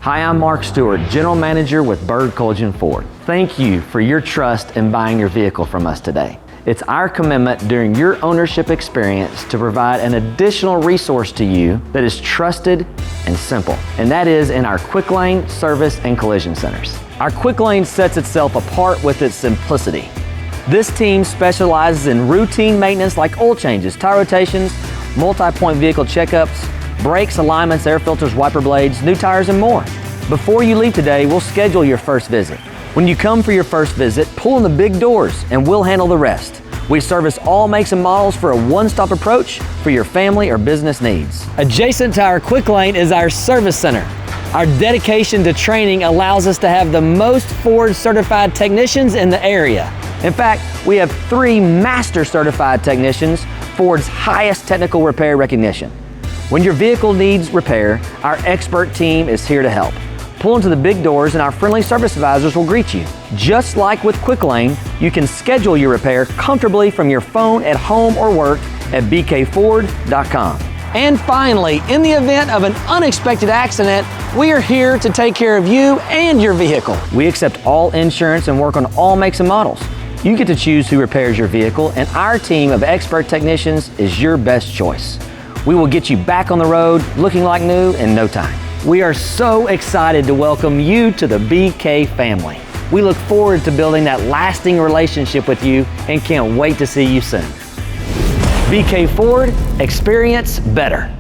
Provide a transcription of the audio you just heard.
Hi, I'm Mark Stewart, General Manager with Bird Collision Ford. Thank you for your trust in buying your vehicle from us today. It's our commitment during your ownership experience to provide an additional resource to you that is trusted and simple, and that is in our Quick Lane Service and Collision Centers. Our Quick Lane sets itself apart with its simplicity. This team specializes in routine maintenance like oil changes, tire rotations, multi-point vehicle checkups, brakes, alignments, air filters, wiper blades, new tires, and more. Before you leave today, we'll schedule your first visit. When you come for your first visit, pull in the big doors and we'll handle the rest. We service all makes and models for a one-stop approach for your family or business needs. Adjacent to our Quick Lane is our service center. Our dedication to training allows us to have the most Ford certified technicians in the area. In fact, we have 3 master certified technicians, Ford's highest technical repair recognition. When your vehicle needs repair, our expert team is here to help. Pull into the big doors and our friendly service advisors will greet you. Just like with Quick Lane, you can schedule your repair comfortably from your phone at home or work at bkford.com. And finally, in the event of an unexpected accident, we are here to take care of you and your vehicle. We accept all insurance and work on all makes and models. You get to choose who repairs your vehicle, and our team of expert technicians is your best choice. We will get you back on the road looking like new in no time. We are so excited to welcome you to the BK family. We look forward to building that lasting relationship with you and can't wait to see you soon. BK Ford, experience better.